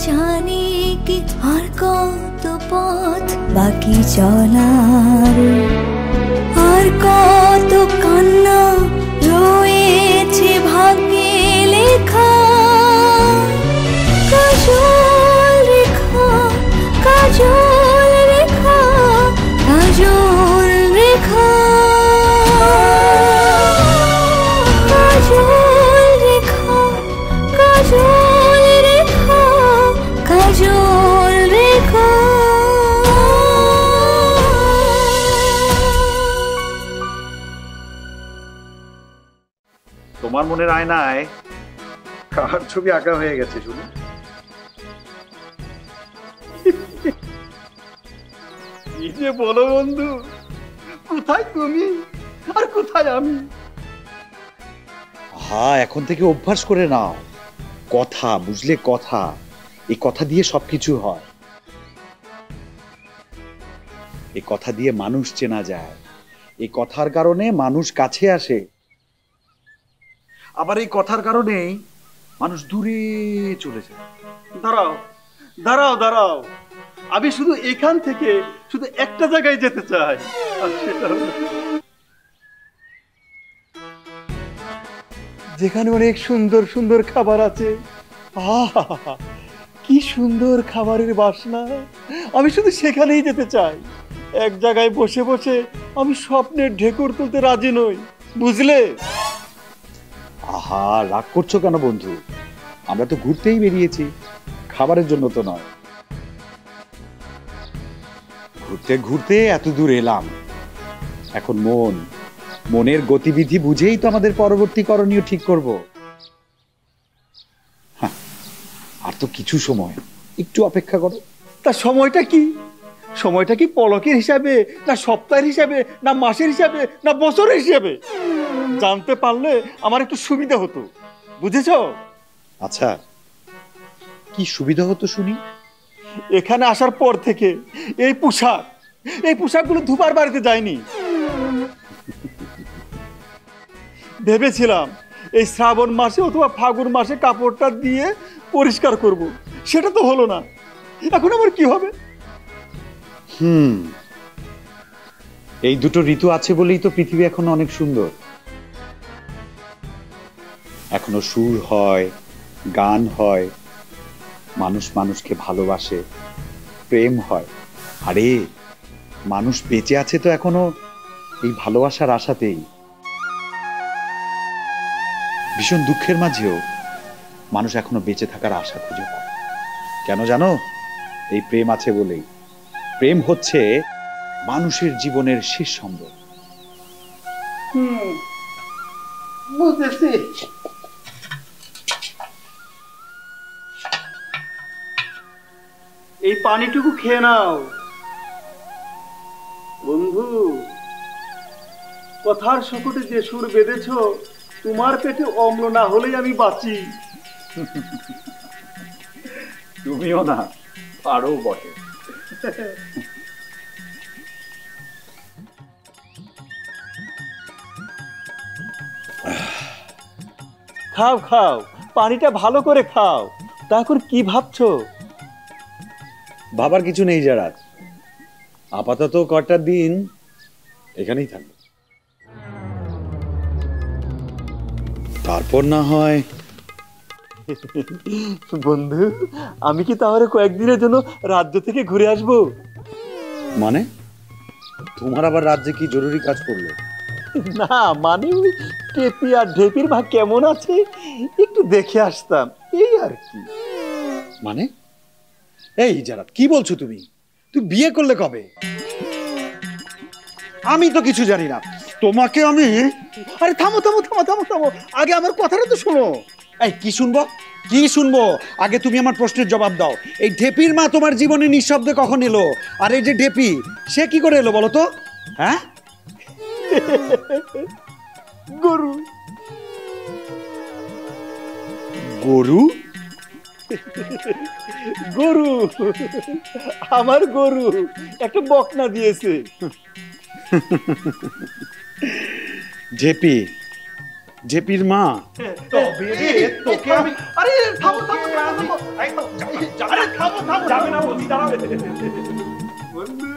জানি কি আর কত পথ বাকি চলার, আর কত কান্না রয়েছে ভাগ্যে লেখা। কাজল রেখা, কাজল রেখা, কাজল রেখা, কাজল রেখা, কাজল রেখা, কাজল রেখা। তোমার মনের আয়নায় কার ছবি আঁকা হয়ে গেছে শুনুন। কি যে বলো বন্ধু, কোথায় তুমি আর কোথায় আমি? হ্যাঁ, এখন থেকে অভ্যাস করে নাও। কথা বুঝলে, কথা, এই কথা দিয়ে সবকিছু হয়। এই কথা দিয়ে মানুষ চেনা যায়, এই কথার কারণে মানুষ কাছে আসে, আবার এই কথার কারণেই মানুষ দূরে চলে যায়। দাঁড়াও দাঁড়াও দাঁড়াও, আমি শুধু এখান থেকে শুধু একটা জায়গায় যেতে চাই, আর সেটা হলো যেখানে অনেক সুন্দর সুন্দর খাবার আছে। আহা, কি সুন্দর খাবারের বাসনা! আমি শুধু সেখানেই যেতে চাই। এক জায়গায় বসে বসে আমি স্বপ্নের ঢেকুর তুলতে রাজি নই, বুঝলে? আহা, রাগ করছো কেন বন্ধু? আমরা তো ঘুরতেই বেরিয়েছি, খাবারের জন্য তো নয়। ঘুরতে ঘুরতে এত দূর এলাম, এখন মনের গতিবিধি বুঝেই তো আমাদের পরবর্তী করণীয় ঠিক করব। হ্যাঁ, আর তো কিছু সময়, একটু অপেক্ষা করো। তা সময়টা কি? সময়টা কি পলকের হিসাবে, না সপ্তাহের হিসাবে, না মাসের হিসাবে, না বছরের হিসাবে? জানতে পারলে আমার একটু সুবিধা হতো, বুঝেছো? আচ্ছা, কি সুবিধা হতো শুনি? এখানে আসার পর থেকে এই পোশাকগুলো ধুবার বাড়িতে যায়নি। ভেবেছিলাম এই শ্রাবণ মাসে অথবা ফাগুন মাসে কাপড়টা দিয়ে পরিষ্কার করব, সেটা তো হলো না। এখন আমার কি হবে? এই দুটো ঋতু আছে বলেই তো পৃথিবী এখন অনেক সুন্দর। এখনো সুর হয়, গান হয়, মানুষ মানুষকে ভালোবাসে, প্রেম হয়। আরে মানুষ বেঁচে আছে তো এখনো এই ভালোবাসার আশাতেই। ভীষণ দুঃখের মাঝেও মানুষ এখনো বেঁচে থাকার আশা খুঁজে পায়। কেন জানো? এই প্রেম আছে বলেই। প্রেম হচ্ছে মানুষের জীবনের শেষ সম্বল। বুঝেছি। এই পানিটুকু খেয়ে নাও বন্ধু। কথার শকুটে যে সুর বেঁধেছ, তোমার পেটে অম্ল না হলেই আমি বাঁচি। তুমিও না পারো বটে। খাও খাও, পানিটা ভালো করে খাও। তা এখন কি ভাবছো? ভাবার কিছু নেই যারা, আপাতত কটা দিন এখানেই থাকবো, তারপর না হয়। বন্ধু, আমি কি তাহলে কয়েকদিনের জন্য রাজ্য থেকে ঘুরে আসবো? মানে তোমার আবার রাজ্যে কি জরুরি কাজ করলো? না মানে ওই টেপি আর ঢেপির মা কেমন আছে একটু দেখে আসতাম, এই আর কি। মানে এই যারা, কি বলছো তুমি? তুই বিয়ে করলে কবে? আমি তো কিছু জানি না। তোমাকে আমি... আরে থামো থামো থামো থামো থামো, আগে আমার কথাটা তো শোনো। এই কি শুনবো, কি শুনবো? আগে তুমি আমার প্রশ্নের জবাব দাও। এই ঢেপির মা তোমার জীবনে নিঃশব্দে কখন এলো? আর এই যে ঢেপি, সে কি করে এলো বলো তো? হ্যাঁ, গরু। গরু? গরু, আমার গরু একটা বকনা দিয়েছে। ঢেপি, ঢেপির মা? তোকে আমি... আরে থামো থামো থামো, আরে বন্ধু